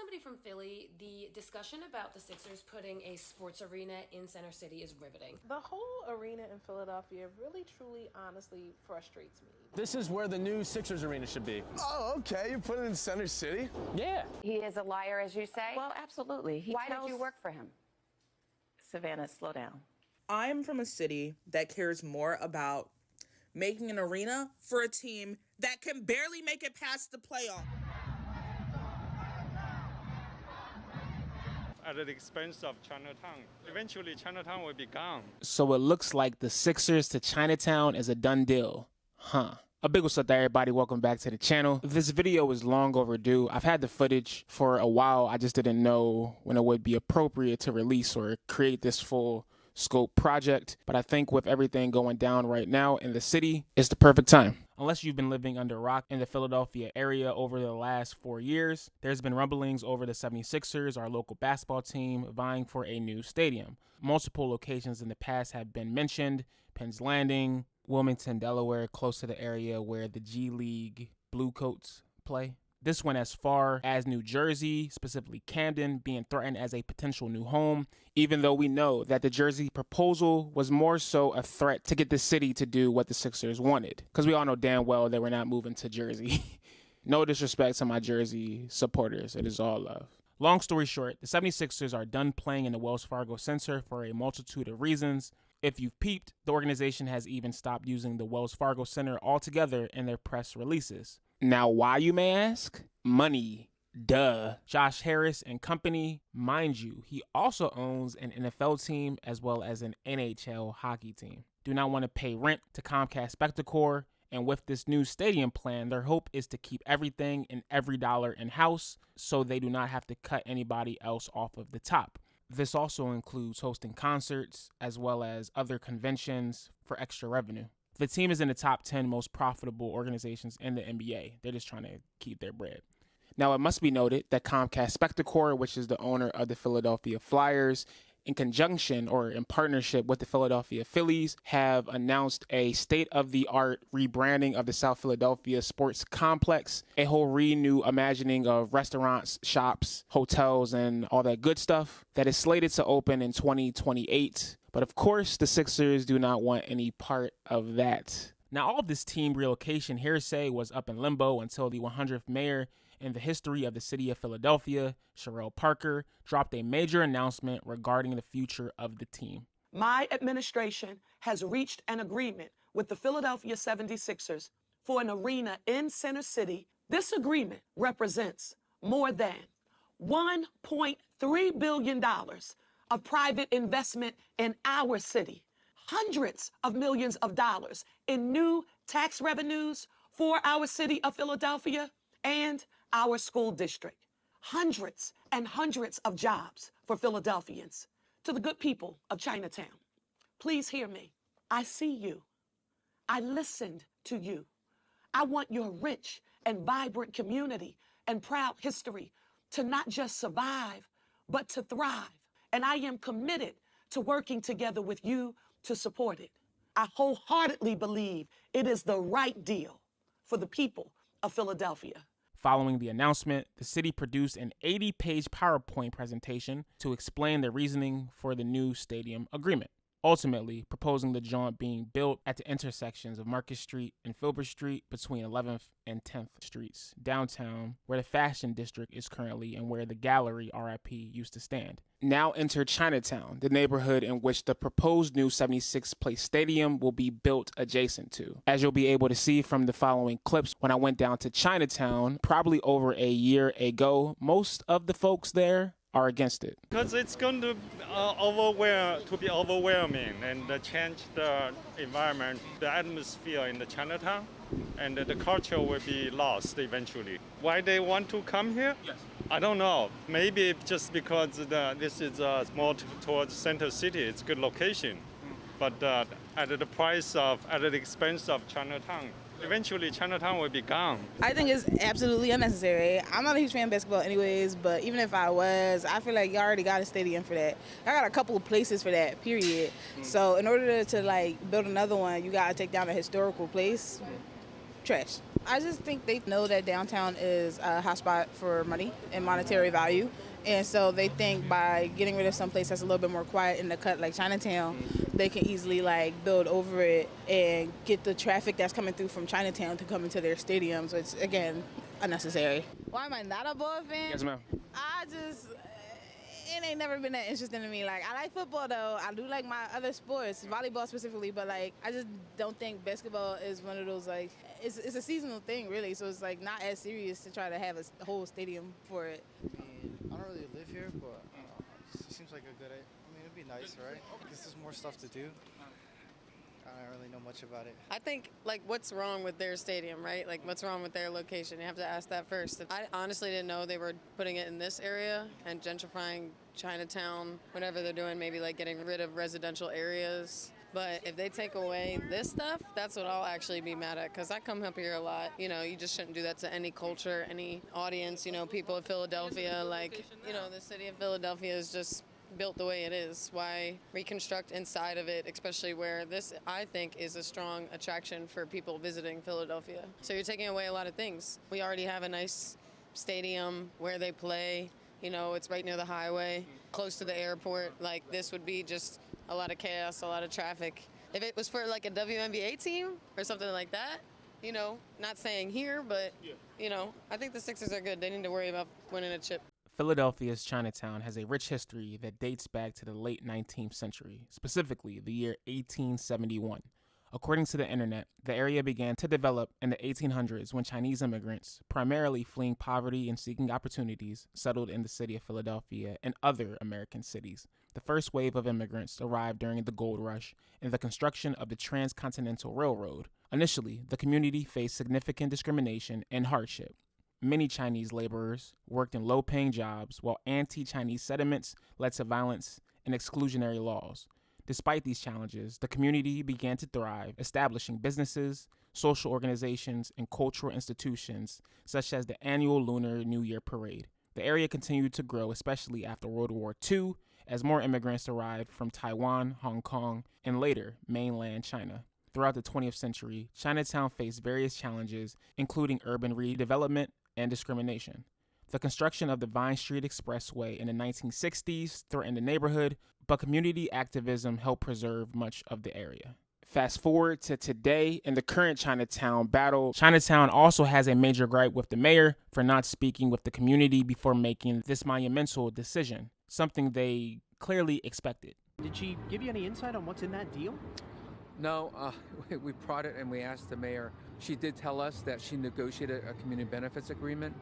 somebody from Philly, the discussion about the Sixers putting a sports arena in Center City is riveting. The whole arena in Philadelphia really, truly, honestly frustrates me. This is where the new Sixers arena should be. Oh, okay. You put it in Center City? Yeah. He is a liar, as you say? Well, absolutely. Why did you work for him? Savannah, slow down. I'm from a city that cares more about making an arena for a team that can barely make it past the playoff. At the expense of Chinatown. Eventually, Chinatown will be gone. So it looks like the Sixers to Chinatown is a done deal. Huh. A big what's up there, everybody. Welcome back to the channel. This video is long overdue. I've had the footage for a while. I just didn't know when it would be appropriate to release or create this full scope project. But I think with everything going down right now in the city, it's the perfect time. Unless you've been living under a rock in the Philadelphia area over the last 4 years, there's been rumblings over the 76ers, our local basketball team, vying for a new stadium. Multiple locations in the past have been mentioned: Penn's Landing, Wilmington, Delaware, close to the area where the G League Bluecoats play. This went as far as New Jersey, specifically Camden, being threatened as a potential new home, even though we know that the Jersey proposal was more so a threat to get the city to do what the Sixers wanted. Because we all know damn well they were not moving to Jersey. No disrespect to my Jersey supporters. It is all love. Long story short, the 76ers are done playing in the Wells Fargo Center for a multitude of reasons. If you've peeped, the organization has even stopped using the Wells Fargo Center altogether in their press releases. Now, why, you may ask? Money. Duh. Josh Harris and company, mind you, he also owns an NFL team as well as an NHL hockey team. Do not want to pay rent to Comcast Spectacor, and with this new stadium plan, their hope is to keep everything and every dollar in-house so they do not have to cut anybody else off of the top. This also includes hosting concerts as well as other conventions for extra revenue. The team is in the top 10 most profitable organizations in the NBA. They're just trying to keep their bread. Now, it must be noted that Comcast Spectacor, which is the owner of the Philadelphia Flyers, in conjunction or in partnership with the Philadelphia Phillies, have announced a state-of-the-art rebranding of the South Philadelphia Sports Complex, a whole reimagining of restaurants, shops, hotels, and all that good stuff that is slated to open in 2028. But of course, the Sixers do not want any part of that. Now, all of this team relocation hearsay was up in limbo until the 100th mayor in the history of the city of Philadelphia, Sherelle Parker, dropped a major announcement regarding the future of the team. My administration has reached an agreement with the Philadelphia 76ers for an arena in Center City. This agreement represents more than $1.3 billion of private investment in our city, hundreds of millions of dollars in new tax revenues for our city of Philadelphia and our school district, hundreds and hundreds of jobs for Philadelphians. To the good people of Chinatown, please hear me. I see you. I listened to you. I want your rich and vibrant community and proud history to not just survive, but to thrive. And I am committed to working together with you to support it. I wholeheartedly believe it is the right deal for the people of Philadelphia. Following the announcement, the city produced an 80-page PowerPoint presentation to explain the reasoning for the new stadium agreement, ultimately proposing the joint being built at the intersections of Market Street and Filbert Street between 11th and 10th Streets, downtown, where the Fashion District is currently and where the Gallery RIP used to stand. Now enter Chinatown, the neighborhood in which the proposed new 76-place stadium will be built adjacent to. As you'll be able to see from the following clips, when I went down to Chinatown, probably over a year ago, most of the folks there are against it. Because it's going to be overwhelming and change the environment, the atmosphere in the Chinatown, and the culture will be lost eventually. Why they want to come here? Yes. I don't know. Maybe just because this is more towards Center City, it's a good location. But at the expense of Chinatown. Eventually, Chinatown will be gone. I think it's absolutely unnecessary. I'm not a huge fan of basketball anyways, but even if I was, I feel like you already got a stadium for that. I got a couple of places for that, period. So in order to like build another one, you got to take down a historical place. Trash. I just think they know that downtown is a hotspot for money and monetary value. And so they think by getting rid of some place that's a little bit more quiet in the cut like Chinatown, they can easily like build over it and get the traffic that's coming through from Chinatown to come into their stadiums, which again, unnecessary. Why am I not a ball fan? Yes, ma'am. It ain't never been that interesting to me. Like, I like football though. I do like my other sports, volleyball specifically, but like, I just don't think basketball is one of those like, it's a seasonal thing really. So it's like not as serious to try to have a whole stadium for it. I don't really live here, but it seems like a good idea. I mean, it'd be nice, right? Because there's more stuff to do. I don't really know much about it. I think, like, what's wrong with their stadium, right? Like, what's wrong with their location? You have to ask that first. I honestly didn't know they were putting it in this area and gentrifying Chinatown, whatever they're doing, maybe, like, getting rid of residential areas. But if they take away this stuff, that's what I'll actually be mad at, because I come up here a lot. You know, you just shouldn't do that to any culture, any audience, you know, people of Philadelphia. Like, you know, the city of Philadelphia is just built the way it is. Why reconstruct inside of it, especially where this, I think, is a strong attraction for people visiting Philadelphia. So you're taking away a lot of things. We already have a nice stadium where they play. You know, it's right near the highway, close to the airport. Like, this would be just a lot of chaos, a lot of traffic. If it was for like a WNBA team or something like that, you know, not saying here, but, you know, I think the Sixers are good. They need to worry about winning a chip. Philadelphia's Chinatown has a rich history that dates back to the late 19th century, specifically the year 1871. According to the internet, the area began to develop in the 1800s when Chinese immigrants, primarily fleeing poverty and seeking opportunities, settled in the city of Philadelphia and other American cities. The first wave of immigrants arrived during the Gold Rush and the construction of the Transcontinental Railroad. Initially, the community faced significant discrimination and hardship. Many Chinese laborers worked in low-paying jobs, while anti-Chinese sentiments led to violence and exclusionary laws. Despite these challenges, the community began to thrive, establishing businesses, social organizations, and cultural institutions, such as the annual Lunar New Year Parade. The area continued to grow, especially after World War II, as more immigrants arrived from Taiwan, Hong Kong, and later, mainland China. Throughout the 20th century, Chinatown faced various challenges, including urban redevelopment and discrimination. The construction of the Vine Street Expressway in the 1960s threatened the neighborhood, but community activism helped preserve much of the area. Fast forward to today in the current Chinatown battle. Chinatown also has a major gripe with the mayor for not speaking with the community before making this monumental decision, something they clearly expected. Did she give you any insight on what's in that deal? No, we prodded and we asked the mayor. She did tell us that she negotiated a community benefits agreement.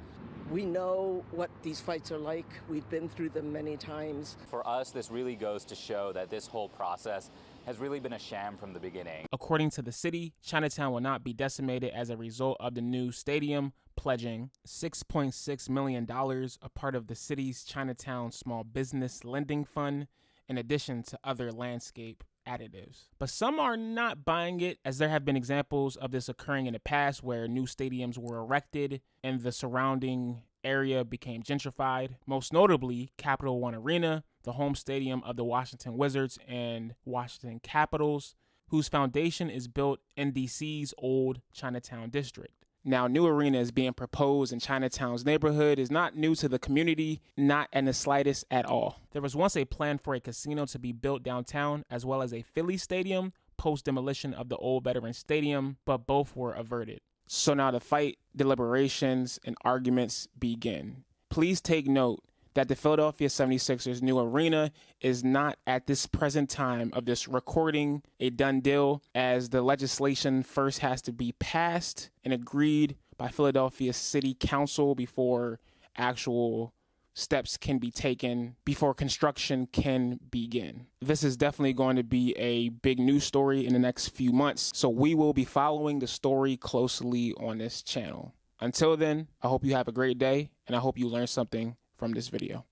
We know what these fights are like. We've been through them many times. For us, this really goes to show that this whole process has really been a sham from the beginning. According to the city, Chinatown will not be decimated as a result of the new stadium, pledging $6.6 million, a part of the city's Chinatown Small Business Lending Fund, in addition to other landscape additives. But some are not buying it, as there have been examples of this occurring in the past where new stadiums were erected and the surrounding area became gentrified. Most notably, Capital One Arena, the home stadium of the Washington Wizards and Washington Capitals, whose foundation is built in DC's old Chinatown district. Now, new arena is being proposed in Chinatown's neighborhood is not new to the community, not in the slightest at all. There was once a plan for a casino to be built downtown, as well as a Philly stadium, post-demolition of the old Veterans Stadium, but both were averted. So now the fight, deliberations, and arguments begin. Please take note that the Philadelphia 76ers new arena is not at this present time of this recording a done deal, as the legislation first has to be passed and agreed by Philadelphia City Council before actual steps can be taken, before construction can begin. This is definitely going to be a big news story in the next few months, so we will be following the story closely on this channel. Until then, I hope you have a great day, and I hope you learned something from this video.